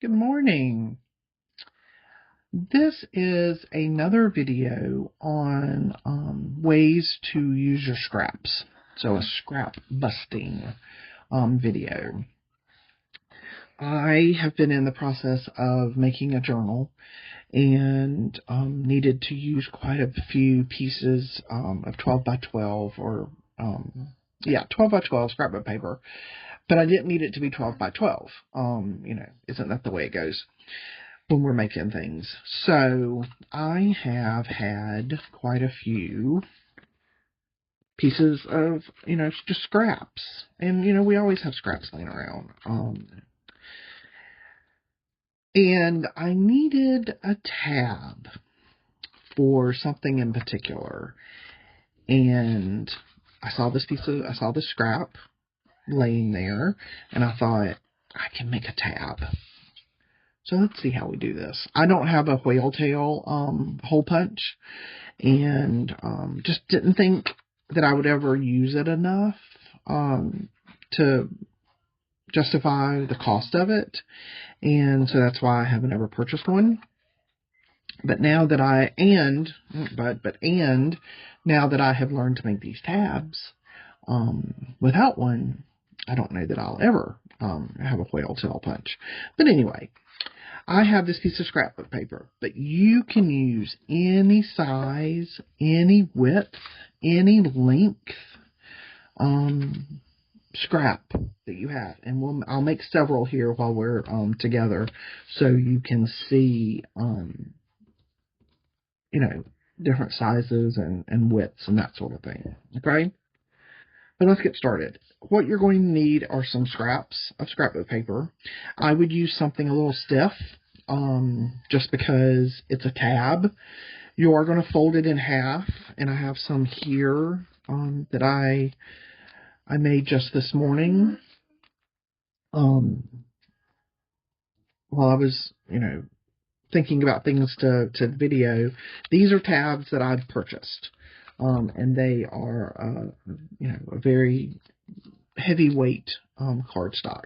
Good morning. This is another video on ways to use your scraps. So a scrap busting video. I have been in the process of making a journal and needed to use quite a few pieces of 12 by 12 or 12 by 12 scrapbook paper. But I didn't need it to be 12 by 12. Isn't that the way it goes when we're making things? So I have had quite a few pieces of, just scraps. And, we always have scraps laying around. And I needed a tab for something in particular. And I saw this scrap laying there, and I thought, I can make a tab. So let's see how we do this. I don't have a whale tail hole punch, and just didn't think that I would ever use it enough to justify the cost of it, and so that's why I haven't ever purchased one. But now that now that I have learned to make these tabs without one, I don't know that I'll ever have a whale tail punch. But anyway, I have this piece of scrapbook paper, but you can use any size, any width, any length scrap that you have. And I'll make several here while we're together so you can see, different sizes and widths and that sort of thing. Okay? But let's get started. What you're going to need are some scraps of scrapbook paper. I would use something a little stiff, just because it's a tab. You are going to fold it in half, and I have some here that I made just this morning. While I was, thinking about things to video. These are tabs that I've purchased. And they are, a very heavyweight cardstock.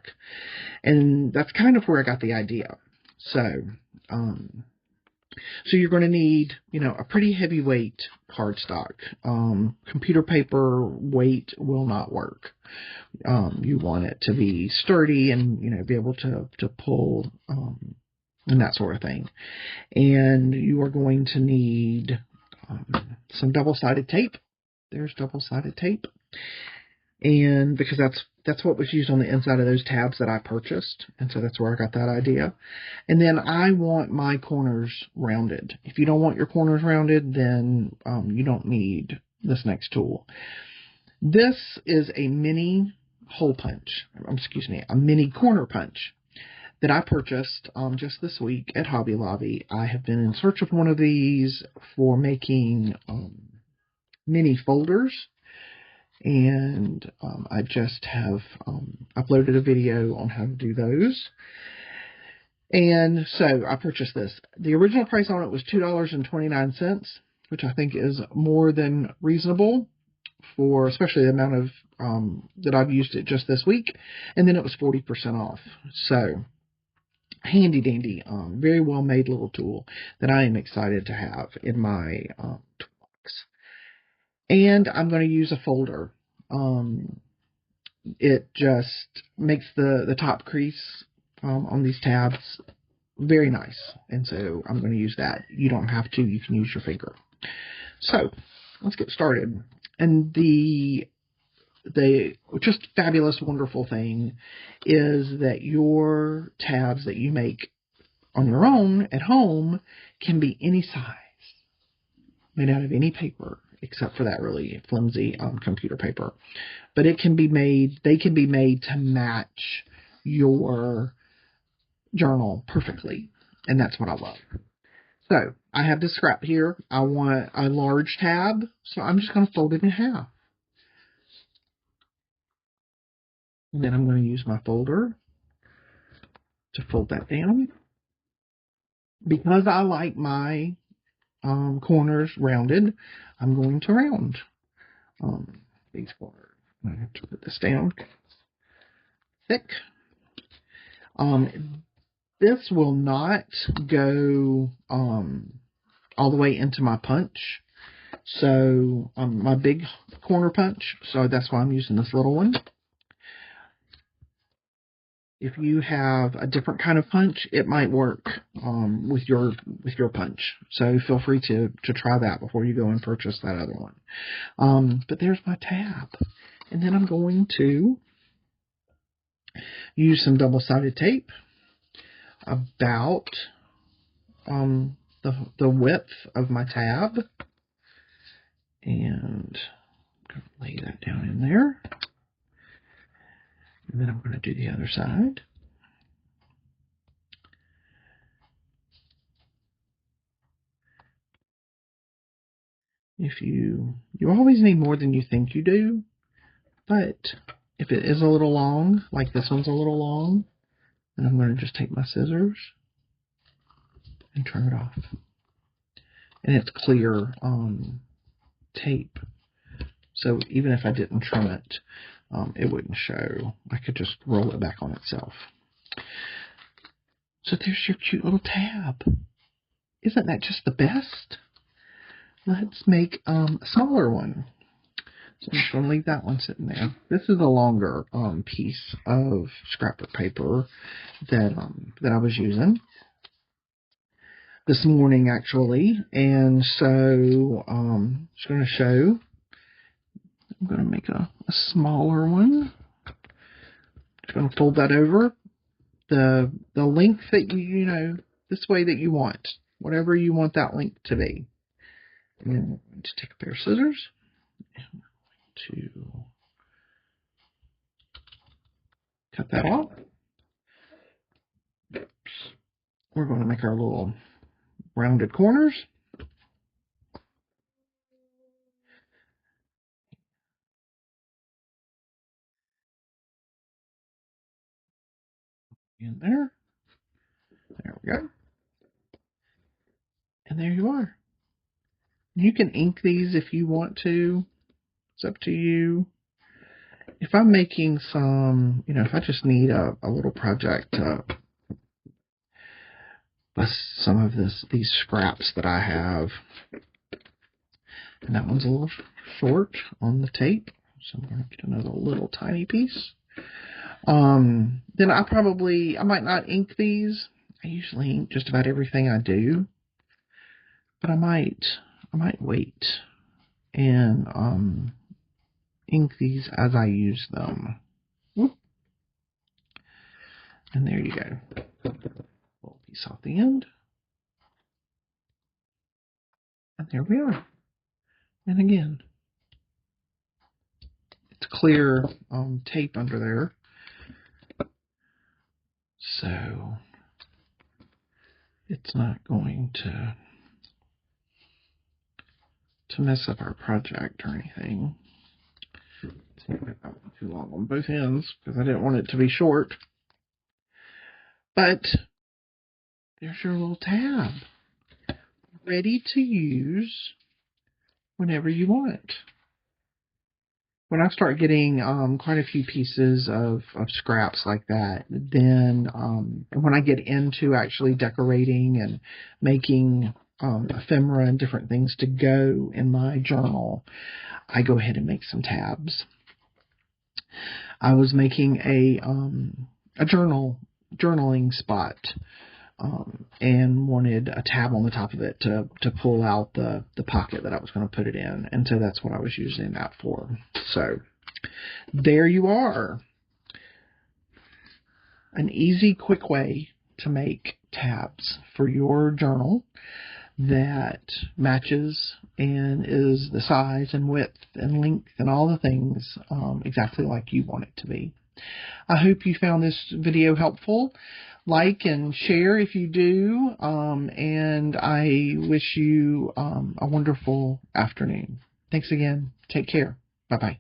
And that's kind of where I got the idea. So you're going to need, a pretty heavyweight cardstock. Computer paper weight will not work. You want it to be sturdy and, be able to pull and that sort of thing. And you are going to need some double-sided tape. There's double-sided tape. And because that's what was used on the inside of those tabs that I purchased. And so that's where I got that idea. And then I want my corners rounded. If you don't want your corners rounded, then you don't need this next tool. This is a mini hole punch. A mini corner punch that I purchased just this week at Hobby Lobby. I have been in search of one of these for making mini folders, and I just have uploaded a video on how to do those. And so I purchased this. The original price on it was $2.29, which I think is more than reasonable for especially the amount of that I've used it just this week. And then it was 40% off. So handy dandy, very well made little tool that I am excited to have in my toolbox. And I'm going to use a folder. It just makes the top crease on these tabs very nice, and so I'm going to use that. You don't have to; you can use your finger. So let's get started. And the just fabulous, wonderful thing is that your tabs that you make on your own at home can be any size, made out of any paper, except for that really flimsy computer paper. But they can be made to match your journal perfectly, and that's what I love. So I have this scrap here. I want a large tab, so I'm just going to fold it in half. And then I'm going to use my folder to fold that down. Because I like my corners rounded, I'm going to round these corners. I have to put this down thick. This will not go all the way into my punch. So my big corner punch. So that's why I'm using this little one. If you have a different kind of punch, it might work with your punch. So feel free to try that before you go and purchase that other one. But there's my tab. And then I'm going to use some double-sided tape about the width of my tab. And I'm going to lay that down in there. And then I'm going to do the other side. If you always need more than you think you do, but if it is a little long, like this one's a little long, then I'm going to just take my scissors and turn it off. And it's clear tape, so even if I didn't trim it, it wouldn't show. I could just roll it back on itself. So there's your cute little tab. Isn't that just the best? Let's make a smaller one. So I'm just going to leave that one sitting there. This is a longer piece of scrapbook paper that I was using this morning, actually. And so just going to show. I'm going to make a smaller one. Just going to fold that over the length that you know, this way that you want, whatever you want that length to be. And then I'm going to take a pair of scissors and we're going to cut that off. We're going to make our little rounded corners. In there. There we go. And there you are. You can ink these if you want to. It's up to you. If I'm making some, you know, if I just need a little project with some of these scraps that I have, and that one's a little short on the tape, so I'm going to get another little tiny piece. Then I might not ink these. I usually ink just about everything I do, but I might wait and ink these as I use them. Whoop. And there you go. Little piece off the end. And there we are. And again, it's clear tape under there. So it's not going to mess up our project or anything. See if I got too long on both ends because I didn't want it to be short. But there's your little tab, ready to use whenever you want. When I start getting quite a few pieces of scraps like that, then when I get into actually decorating and making ephemera and different things to go in my journal, I go ahead and make some tabs. I was making a journaling spot and wanted a tab on the top of it to pull out the pocket that I was going to put it in, and so that's what I was using that for. So there you are, an easy, quick way to make tabs for your journal that matches and is the size and width and length and all the things exactly like you want it to be. I hope you found this video helpful. Like and share if you do, and I wish you a wonderful afternoon. Thanks again. Take care. Bye-bye.